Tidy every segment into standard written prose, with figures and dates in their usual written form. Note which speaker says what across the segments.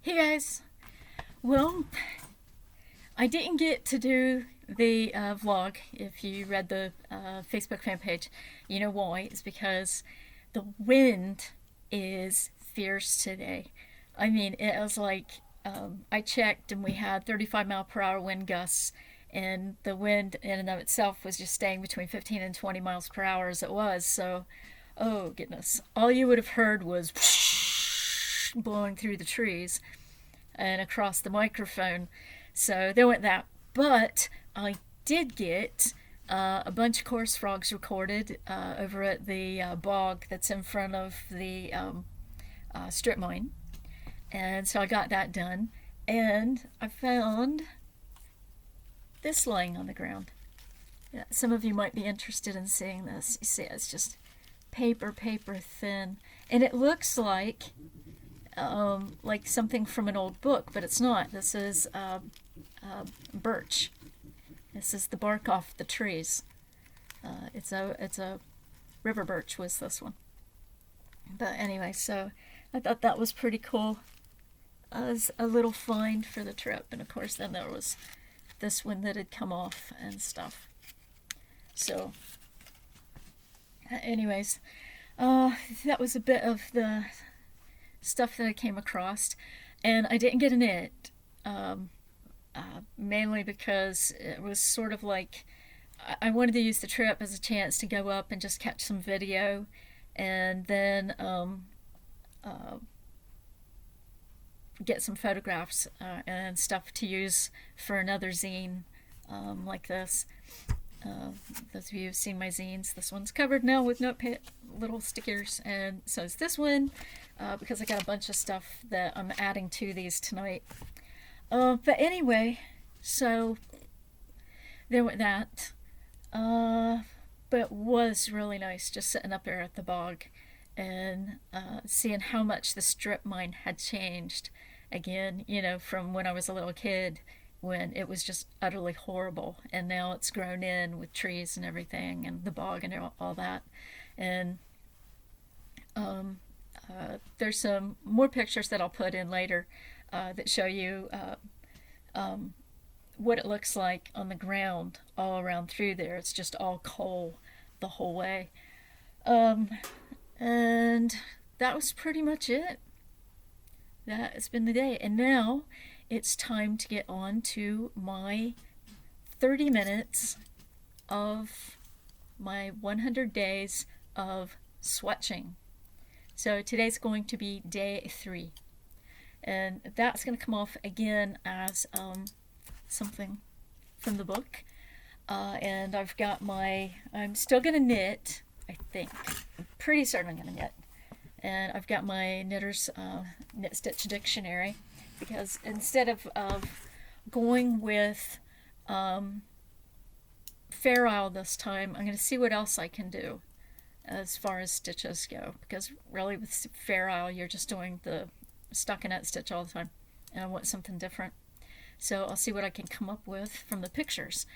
Speaker 1: Hey guys. Well, I didn't get to do the vlog. If you read the Facebook fan page, you know why. It's because the wind is fierce today. I mean, it was like I checked and we had 35-mile-per-hour wind gusts, and the wind in and of itself was just staying between 15 and 20 miles per hour as it was. So, oh goodness, all you would have heard was blowing through the trees and across the microphone. So there went that. But I did get a bunch of chorus frogs recorded over at the bog that's in front of the strip mine. And so I got that done. And I found this lying on the ground. Yeah, some of you might be interested in seeing this. You see, it's just paper thin. And it looks like something from an old book, but it's not. This is birch. This is the bark off the trees. It's a river birch was this one. But anyway, so I thought that was pretty cool as a little find for the trip. And of course, then there was this one that had come off and stuff. So, anyways, that was a bit of the stuff that I came across, and I didn't get an it, mainly because it was sort of like I wanted to use the trip as a chance to go up and just catch some video, and then get some photographs and stuff to use for another zine like this. Those of you who've seen my zines, this one's covered now with notepad little stickers, and so is this one, because I got a bunch of stuff that I'm adding to these tonight. But anyway, so there went that. But it was really nice just sitting up there at the bog and seeing how much the strip mine had changed again, from when I was a little kid, when it was just utterly horrible, and now it's grown in with trees and everything and the bog and all that. And there's some more pictures that I'll put in later that show you what it looks like on the ground all around through there. It's just all coal the whole way. And that was pretty much it. That has been the day. And now it's time to get on to my 30 minutes of my 100 days of swatching. So today's going to be day 3. And that's going to come off again as something from the book. And I've got I'm still going to knit, I think. I'm pretty certain I'm going to knit. And I've got my knitter's knit stitch dictionary, because instead of going with Fair Isle this time, I'm going to see what else I can do as far as stitches go, because really with Fair Isle you're just doing the stockinette stitch all the time, and I want something different. So I'll see what I can come up with from the pictures,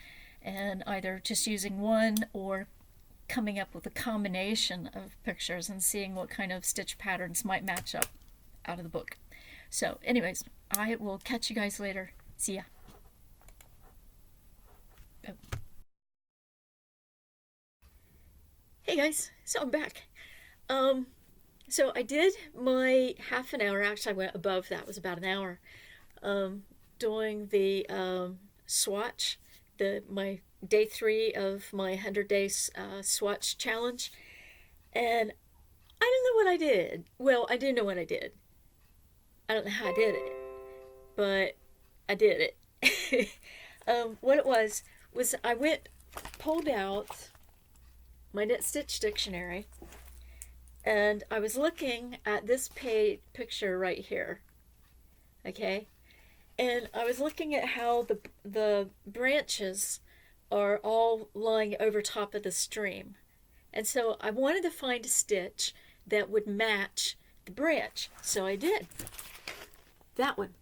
Speaker 1: and either just using one or coming up with a combination of pictures and seeing what kind of stitch patterns might match up out of the book. So anyways, I will catch you guys later. See ya. Oh. Hey guys, so I'm back. So I did my half an hour, actually I went above that, it was about an hour, doing the Swatch, my day 3 of my 100 days Swatch challenge. And I don't know what I did. Well, I do know what I did. I don't know how I did it, but I did it. What it was I pulled out my knit stitch dictionary, and I was looking at this picture right here, okay, and I was looking at how the branches are all lying over top of the stream, and so I wanted to find a stitch that would match the branch, so I did. That one.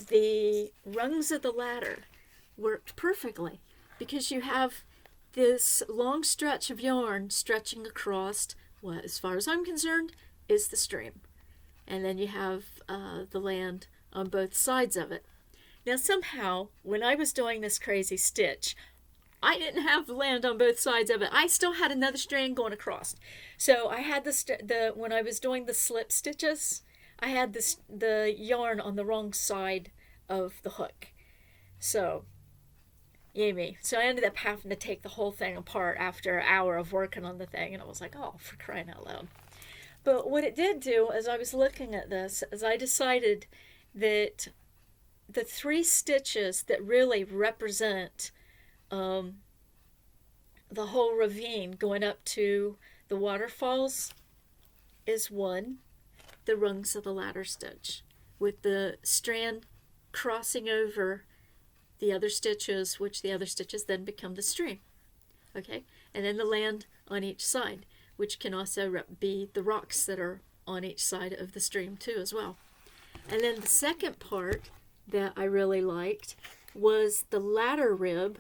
Speaker 1: The rungs of the ladder worked perfectly, because you have this long stretch of yarn stretching across what, as far as I'm concerned, is the stream. and then you have the land on both sides of it. Now somehow, when I was doing this crazy stitch, I didn't have the land on both sides of it. I still had another strand going across. So I had when I was doing the slip stitches, I had the yarn on the wrong side of the hook. So, yay me. So I ended up having to take the whole thing apart after an hour of working on the thing, and I was like, oh, for crying out loud. But what it did do, as I was looking at this, is I decided that the 3 stitches that really represent the whole ravine going up to the waterfalls is 1, the rungs of the ladder stitch, with the strand crossing over the other stitches, which the other stitches then become the stream. Okay, and then the land on each side, which can also be the rocks that are on each side of the stream too as well. And then the second part that I really liked was the ladder rib,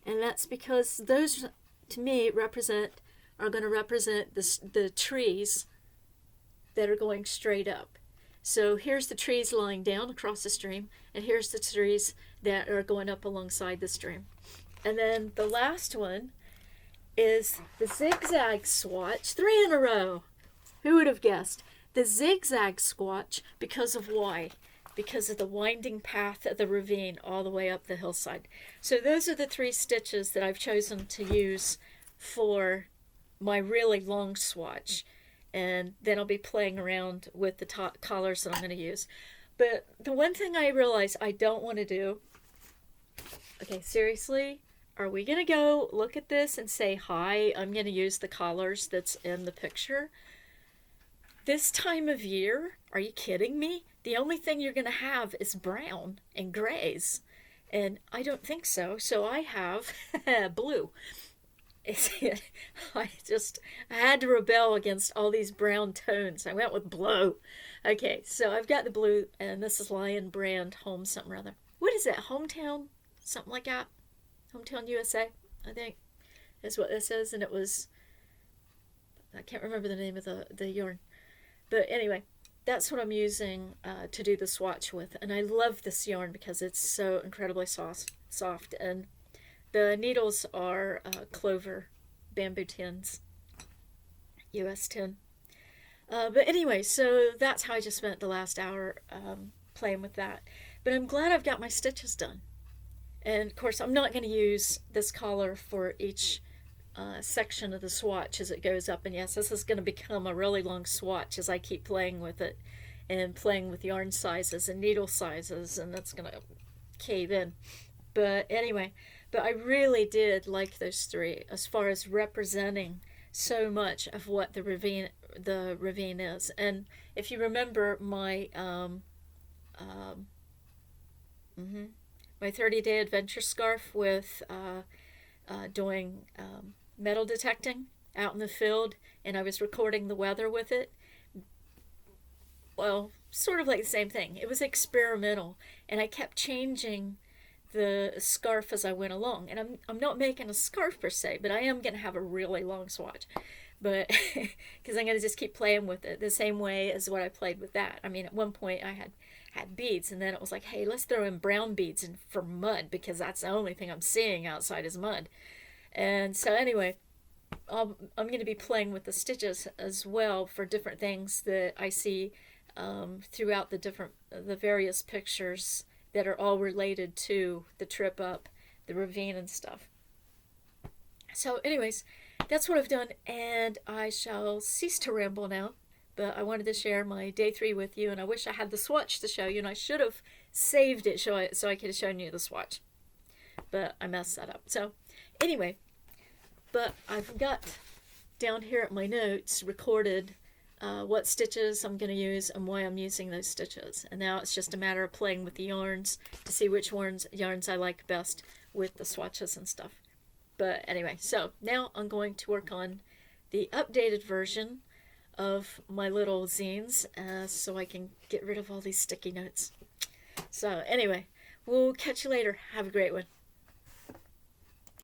Speaker 1: and that's because those, to me, are going to represent the trees that are going straight up. So here's the trees lying down across the stream, and here's the trees that are going up alongside the stream. And then the last one is the zigzag swatch, 3 in a row. Who would have guessed? The zigzag swatch, because of why? Because of the winding path of the ravine all the way up the hillside. So those are the 3 stitches that I've chosen to use for my really long swatch. And then I'll be playing around with the top collars that I'm going to use. But the one thing I realize I don't want to do, okay, seriously, are we going to go look at this and say, hi, I'm going to use the collars that's in the picture? This time of year, are you kidding me? The only thing you're going to have is brown and grays. And I don't think so. So I have blue. I had to rebel against all these brown tones. I went with blue. Okay, so I've got the blue, and this is Lion Brand Home something or other. What is it? Hometown? Something like that? Hometown USA, I think, is what this is. And it was, I can't remember the name of the yarn. But anyway, that's what I'm using to do the swatch with. And I love this yarn because it's so incredibly soft. And the needles are Clover bamboo tins, US tin. But anyway, so that's how I just spent the last hour playing with that. But I'm glad I've got my stitches done. And of course, I'm not going to use this collar for each section of the swatch as it goes up. And yes, this is going to become a really long swatch as I keep playing with it and playing with yarn sizes and needle sizes, and that's going to cave in. But anyway, but I really did like those 3 as far as representing so much of what the ravine is. And if you remember my my 30-day adventure scarf with doing metal detecting out in the field, and I was recording the weather with it. Well, sort of like the same thing. It was experimental, and I kept changing the scarf as I went along. And I'm not making a scarf per se, but I am going to have a really long swatch. But because I'm going to just keep playing with it the same way as what I played with that. I mean, at one point I had beads, and then it was like, hey, let's throw in brown beads in for mud, because that's the only thing I'm seeing outside is mud. And so anyway, I'm going to be playing with the stitches as well for different things that I see throughout the various pictures that are all related to the trip up the ravine and stuff. So anyways, that's what I've done, and I shall cease to ramble now. But I wanted to share my day 3 with you, and I wish I had the swatch to show you, and I should have saved it so I could have shown you the swatch. But I messed that up. So anyway, but I've got down here at my notes recorded what stitches I'm going to use and why I'm using those stitches. And now it's just a matter of playing with the yarns to see which yarns I like best with the swatches and stuff. But anyway, so now I'm going to work on the updated version of my little zines so I can get rid of all these sticky notes. So anyway, we'll catch you later. Have a great one.